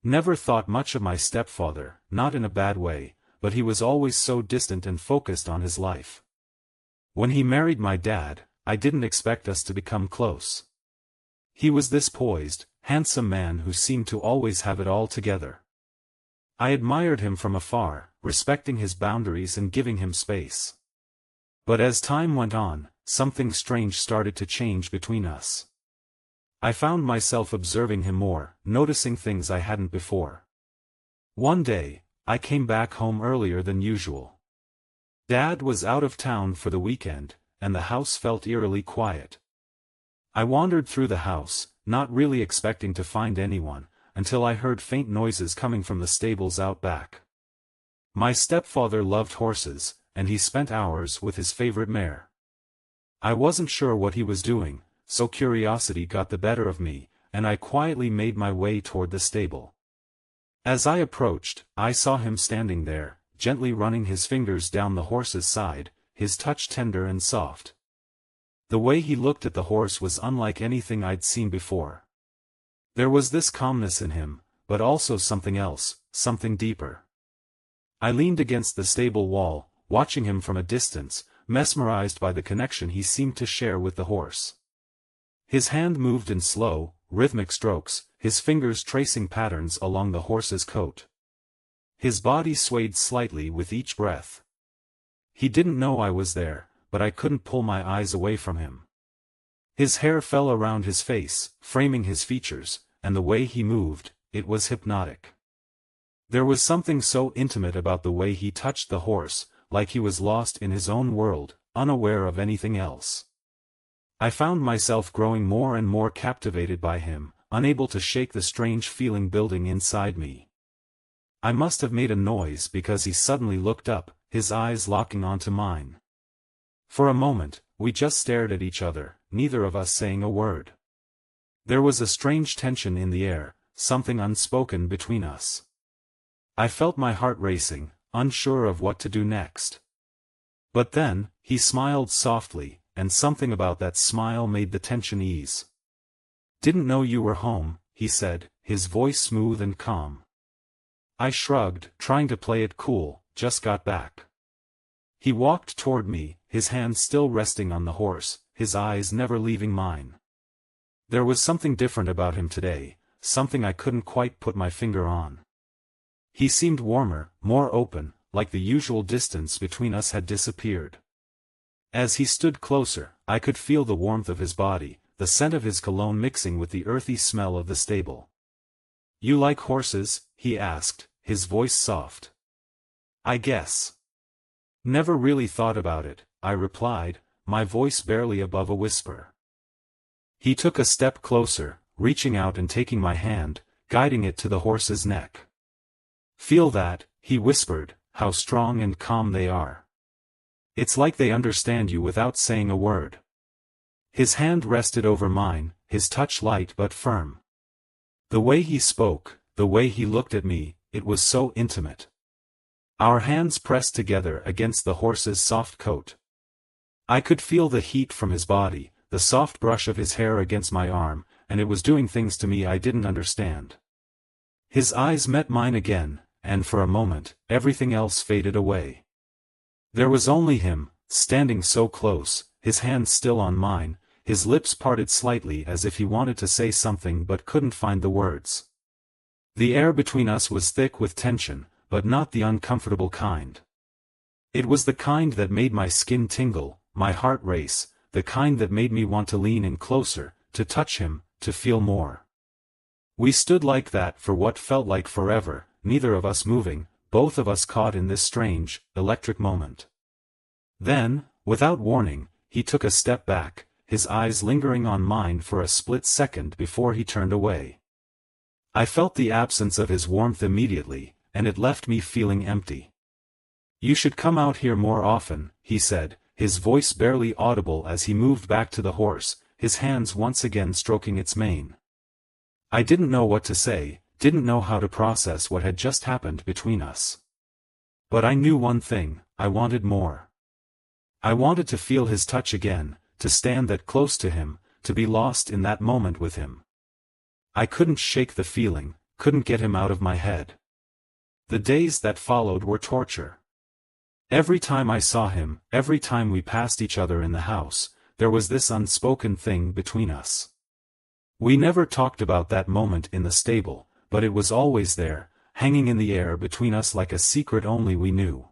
Never thought much of my stepfather, not in a bad way, but he was always so distant and focused on his life. When he married my dad, I didn't expect us to become close. He was this poised, handsome man who seemed to always have it all together. I admired him from afar, respecting his boundaries and giving him space. But as time went on, something strange started to change between us. I found myself observing him more, noticing things I hadn't before. One day, I came back home earlier than usual. Dad was out of town for the weekend, and the house felt eerily quiet. I wandered through the house, not really expecting to find anyone, until I heard faint noises coming from the stables out back. My stepfather loved horses, and he spent hours with his favorite mare. I wasn't sure what he was doing, so curiosity got the better of me, and I quietly made my way toward the stable. As I approached, I saw him standing there, gently running his fingers down the horse's side, his touch tender and soft. The way he looked at the horse was unlike anything I'd seen before. There was this calmness in him, but also something else, something deeper. I leaned against the stable wall, watching him from a distance, mesmerized by the connection he seemed to share with the horse. His hand moved in slow, rhythmic strokes, his fingers tracing patterns along the horse's coat. His body swayed slightly with each breath. He didn't know I was there, but I couldn't pull my eyes away from him. His hair fell around his face, framing his features, and the way he moved, it was hypnotic. There was something so intimate about the way he touched the horse, like he was lost in his own world, unaware of anything else. I found myself growing more and more captivated by him, unable to shake the strange feeling building inside me. I must have made a noise because he suddenly looked up, his eyes locking onto mine. For a moment, we just stared at each other, neither of us saying a word. There was a strange tension in the air, something unspoken between us. I felt my heart racing, unsure of what to do next. But then, he smiled softly, and something about that smile made the tension ease. "Didn't know you were home," he said, his voice smooth and calm. I shrugged, trying to play it cool, "Just got back." He walked toward me, his hand still resting on the horse, his eyes never leaving mine. There was something different about him today, something I couldn't quite put my finger on. He seemed warmer, more open, like the usual distance between us had disappeared. As he stood closer, I could feel the warmth of his body, the scent of his cologne mixing with the earthy smell of the stable. "You like horses?" he asked, his voice soft. "I guess. Never really thought about it," I replied, my voice barely above a whisper. He took a step closer, reaching out and taking my hand, guiding it to the horse's neck. "Feel that," he whispered, "how strong and calm they are. It's like they understand you without saying a word." His hand rested over mine, his touch light but firm. The way he spoke, the way he looked at me, it was so intimate. Our hands pressed together against the horse's soft coat. I could feel the heat from his body, the soft brush of his hair against my arm, and it was doing things to me I didn't understand. His eyes met mine again, and for a moment, everything else faded away. There was only him, standing so close, his hand still on mine, his lips parted slightly as if he wanted to say something but couldn't find the words. The air between us was thick with tension, but not the uncomfortable kind. It was the kind that made my skin tingle, my heart race, the kind that made me want to lean in closer, to touch him, to feel more. We stood like that for what felt like forever, neither of us moving, both of us caught in this strange, electric moment. Then, without warning, he took a step back, his eyes lingering on mine for a split second before he turned away. I felt the absence of his warmth immediately, and it left me feeling empty. "You should come out here more often," he said, his voice barely audible as he moved back to the horse, his hands once again stroking its mane. I didn't know what to say, didn't know how to process what had just happened between us. But I knew one thing, I wanted more. I wanted to feel his touch again, to stand that close to him, to be lost in that moment with him. I couldn't shake the feeling, couldn't get him out of my head. The days that followed were torture. Every time I saw him, every time we passed each other in the house, there was this unspoken thing between us. We never talked about that moment in the stable, but it was always there, hanging in the air between us like a secret only we knew.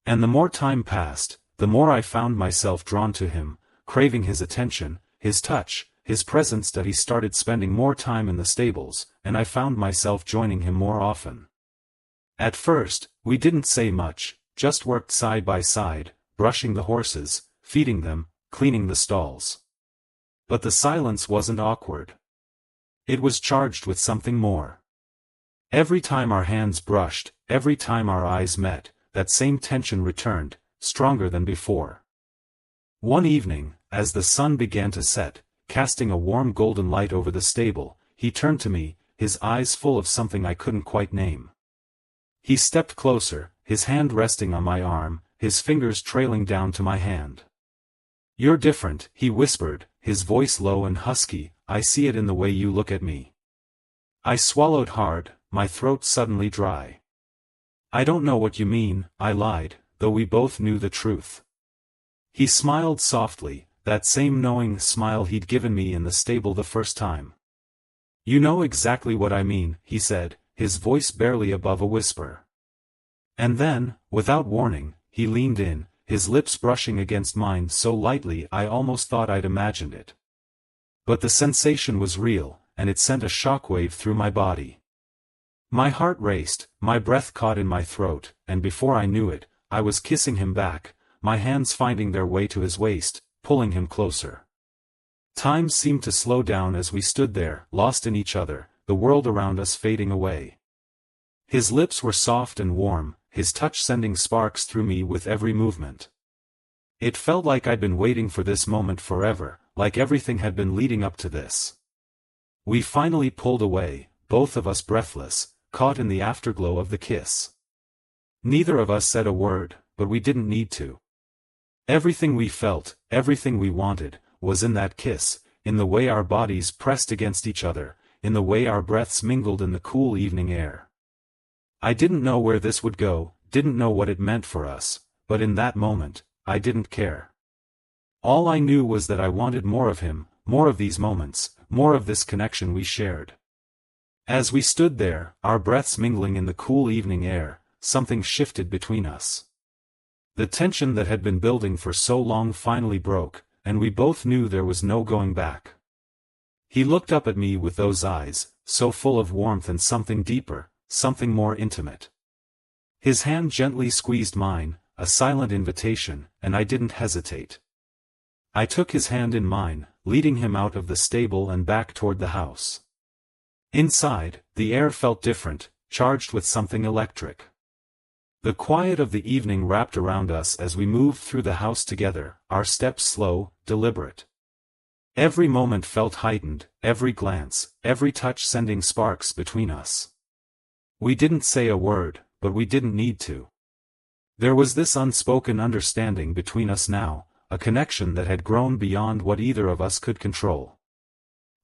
And the more time passed, the more I found myself drawn to him, craving his attention, his touch, his presence. That he started spending more time in the stables, and I found myself joining him more often. At first, we didn't say much, just worked side by side, brushing the horses, feeding them, cleaning the stalls. But the silence wasn't awkward. It was charged with something more. Every time our hands brushed, every time our eyes met, that same tension returned, stronger than before. One evening, as the sun began to set, casting a warm golden light over the stable, he turned to me, his eyes full of something I couldn't quite name. He stepped closer, his hand resting on my arm, his fingers trailing down to my hand. "You're different," he whispered, his voice low and husky, "I see it in the way you look at me." I swallowed hard, my throat suddenly dry. "I don't know what you mean," I lied, though we both knew the truth. He smiled softly, that same knowing smile he'd given me in the stable the first time. "You know exactly what I mean," he said, his voice barely above a whisper. And then, without warning, he leaned in, his lips brushing against mine so lightly I almost thought I'd imagined it. But the sensation was real, and it sent a shockwave through my body. My heart raced, my breath caught in my throat, and before I knew it, I was kissing him back, my hands finding their way to his waist, pulling him closer. Time seemed to slow down as we stood there, lost in each other, the world around us fading away. His lips were soft and warm, his touch sending sparks through me with every movement. It felt like I'd been waiting for this moment forever, like everything had been leading up to this. We finally pulled away, both of us breathless, caught in the afterglow of the kiss. Neither of us said a word, but we didn't need to. Everything we felt, everything we wanted, was in that kiss, in the way our bodies pressed against each other, in the way our breaths mingled in the cool evening air. I didn't know where this would go, didn't know what it meant for us, but in that moment, I didn't care. All I knew was that I wanted more of him, more of these moments, more of this connection we shared. As we stood there, our breaths mingling in the cool evening air, something shifted between us. The tension that had been building for so long finally broke, and we both knew there was no going back. He looked up at me with those eyes, so full of warmth and something deeper, something more intimate. His hand gently squeezed mine, a silent invitation, and I didn't hesitate. I took his hand in mine, leading him out of the stable and back toward the house. Inside, the air felt different, charged with something electric. The quiet of the evening wrapped around us as we moved through the house together, our steps slow, deliberate. Every moment felt heightened, every glance, every touch sending sparks between us. We didn't say a word, but we didn't need to. There was this unspoken understanding between us now, a connection that had grown beyond what either of us could control.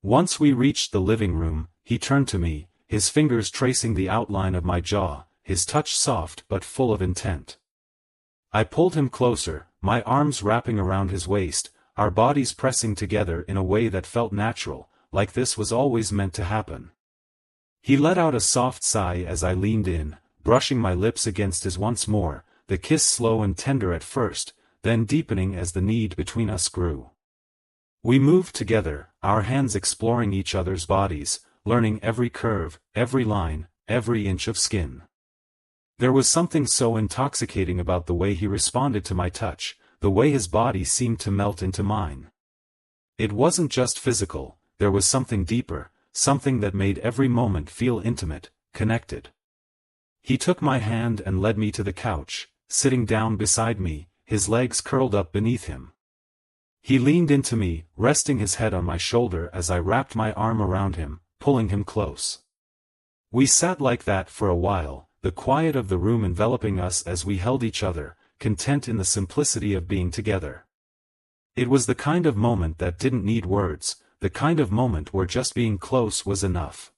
Once we reached the living room, he turned to me, his fingers tracing the outline of my jaw, his touch soft but full of intent. I pulled him closer, my arms wrapping around his waist, our bodies pressing together in a way that felt natural, like this was always meant to happen. He let out a soft sigh as I leaned in, brushing my lips against his once more, the kiss slow and tender at first, then deepening as the need between us grew. We moved together, our hands exploring each other's bodies, learning every curve, every line, every inch of skin. There was something so intoxicating about the way he responded to my touch, the way his body seemed to melt into mine. It wasn't just physical, there was something deeper, something that made every moment feel intimate, connected. He took my hand and led me to the couch, sitting down beside me, his legs curled up beneath him. He leaned into me, resting his head on my shoulder as I wrapped my arm around him, pulling him close. We sat like that for a while, the quiet of the room enveloping us as we held each other, content in the simplicity of being together. It was the kind of moment that didn't need words, the kind of moment where just being close was enough.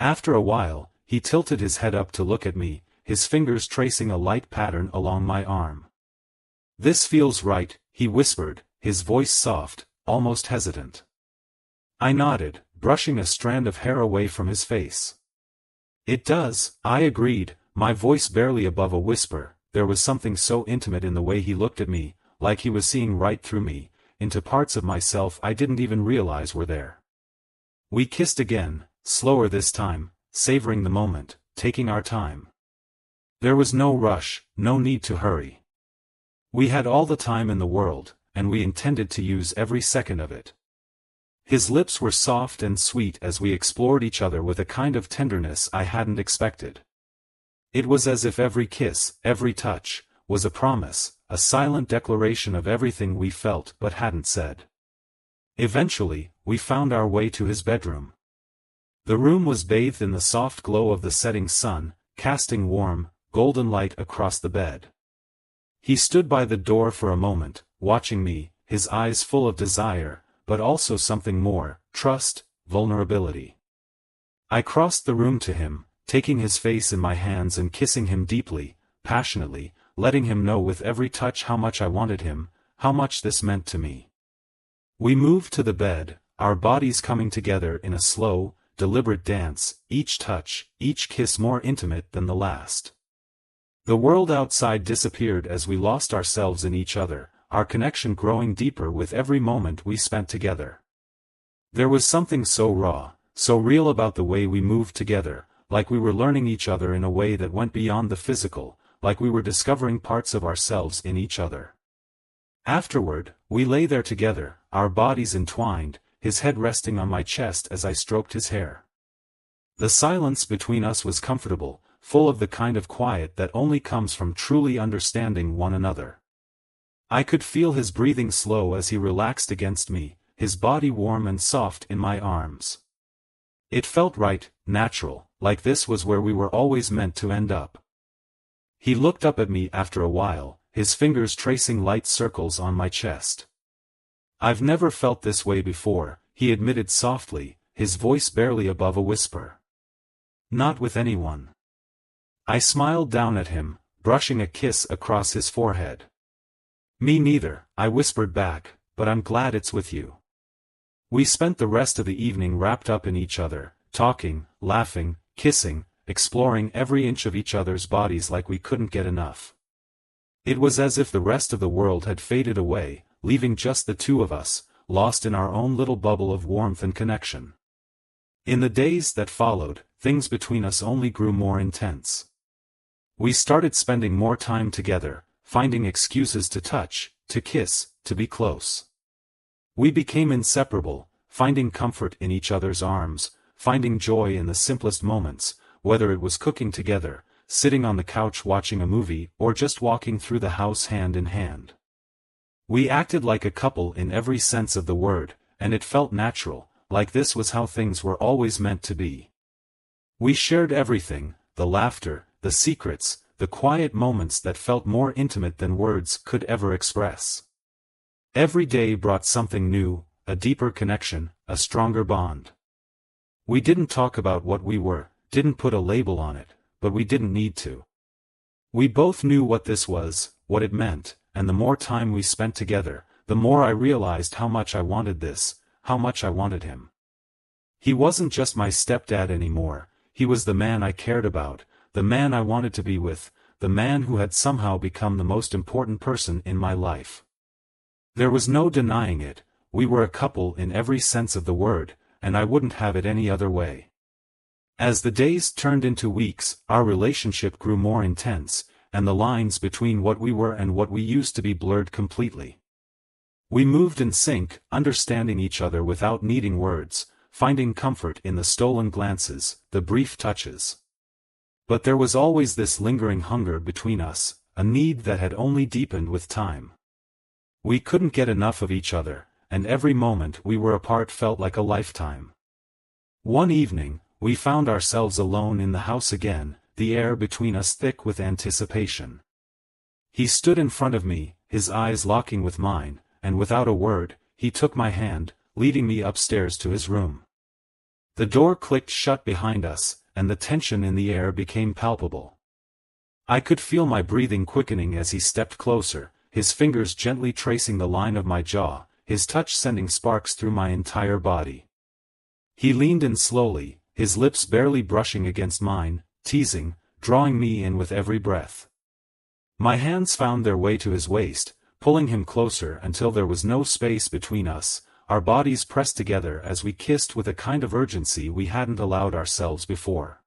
After a while, he tilted his head up to look at me, his fingers tracing a light pattern along my arm. "This feels right," he whispered, his voice soft, almost hesitant. I nodded, brushing a strand of hair away from his face. "It does," I agreed, my voice barely above a whisper. There was something so intimate in the way he looked at me, like he was seeing right through me, into parts of myself I didn't even realize were there. We kissed again, slower this time, savoring the moment, taking our time. There was no rush, no need to hurry. We had all the time in the world, and we intended to use every second of it. His lips were soft and sweet as we explored each other with a kind of tenderness I hadn't expected. It was as if every kiss, every touch, was a promise, a silent declaration of everything we felt but hadn't said. Eventually, we found our way to his bedroom. The room was bathed in the soft glow of the setting sun, casting warm, golden light across the bed. He stood by the door for a moment, watching me, his eyes full of desire, but also something more, trust, vulnerability. I crossed the room to him, taking his face in my hands and kissing him deeply, passionately, letting him know with every touch how much I wanted him, how much this meant to me. We moved to the bed, our bodies coming together in a slow, deliberate dance, each touch, each kiss more intimate than the last. The world outside disappeared as we lost ourselves in each other, our connection growing deeper with every moment we spent together. There was something so raw, so real about the way we moved together, like we were learning each other in a way that went beyond the physical, like we were discovering parts of ourselves in each other. Afterward, we lay there together, our bodies entwined, his head resting on my chest as I stroked his hair. The silence between us was comfortable, full of the kind of quiet that only comes from truly understanding one another. I could feel his breathing slow as he relaxed against me, his body warm and soft in my arms. It felt right, natural, like this was where we were always meant to end up. He looked up at me after a while, his fingers tracing light circles on my chest. "I've never felt this way before," he admitted softly, his voice barely above a whisper. "Not with anyone." I smiled down at him, brushing a kiss across his forehead. "Me neither," I whispered back, "but I'm glad it's with you." We spent the rest of the evening wrapped up in each other, talking, laughing, kissing, exploring every inch of each other's bodies like we couldn't get enough. It was as if the rest of the world had faded away, leaving just the two of us, lost in our own little bubble of warmth and connection. In the days that followed, things between us only grew more intense. We started spending more time together, finding excuses to touch, to kiss, to be close. We became inseparable, finding comfort in each other's arms, finding joy in the simplest moments, whether it was cooking together, sitting on the couch watching a movie, or just walking through the house hand in hand. We acted like a couple in every sense of the word, and it felt natural, like this was how things were always meant to be. We shared everything, the laughter, the secrets, the quiet moments that felt more intimate than words could ever express. Every day brought something new, a deeper connection, a stronger bond. We didn't talk about what we were, didn't put a label on it, but we didn't need to. We both knew what this was, what it meant, and the more time we spent together, the more I realized how much I wanted this, how much I wanted him. He wasn't just my stepdad anymore, he was the man I cared about, the man I wanted to be with, the man who had somehow become the most important person in my life. There was no denying it, we were a couple in every sense of the word, and I wouldn't have it any other way. As the days turned into weeks, our relationship grew more intense, and the lines between what we were and what we used to be blurred completely. We moved in sync, understanding each other without needing words, finding comfort in the stolen glances, the brief touches. But there was always this lingering hunger between us, a need that had only deepened with time. We couldn't get enough of each other, and every moment we were apart felt like a lifetime. One evening, we found ourselves alone in the house again, the air between us thick with anticipation. He stood in front of me, his eyes locking with mine, and without a word, he took my hand, leading me upstairs to his room. The door clicked shut behind us, and the tension in the air became palpable. I could feel my breathing quickening as he stepped closer, his fingers gently tracing the line of my jaw, his touch sending sparks through my entire body. He leaned in slowly, his lips barely brushing against mine, teasing, drawing me in with every breath. My hands found their way to his waist, pulling him closer until there was no space between us, our bodies pressed together as we kissed with a kind of urgency we hadn't allowed ourselves before.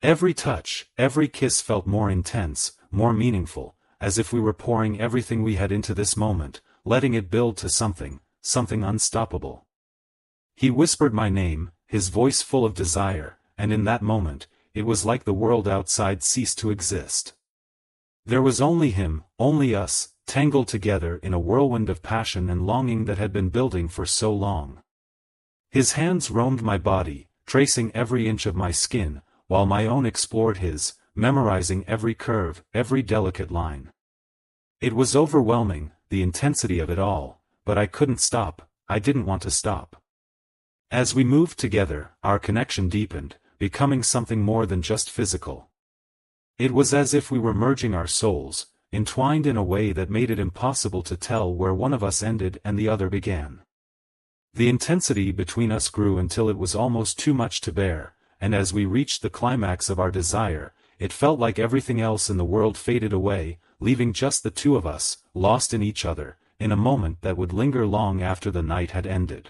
Every touch, every kiss felt more intense, more meaningful, as if we were pouring everything we had into this moment, letting it build to something unstoppable. He whispered my name, his voice full of desire, and in that moment, it was like the world outside ceased to exist. There was only him, only us, tangled together in a whirlwind of passion and longing that had been building for so long. His hands roamed my body, tracing every inch of my skin, while my own explored his, memorizing every curve, every delicate line. It was overwhelming, the intensity of it all, but I couldn't stop, I didn't want to stop. As we moved together, our connection deepened, becoming something more than just physical. It was as if we were merging our souls, entwined in a way that made it impossible to tell where one of us ended and the other began. The intensity between us grew until it was almost too much to bear, and as we reached the climax of our desire, it felt like everything else in the world faded away, leaving just the two of us, lost in each other, in a moment that would linger long after the night had ended.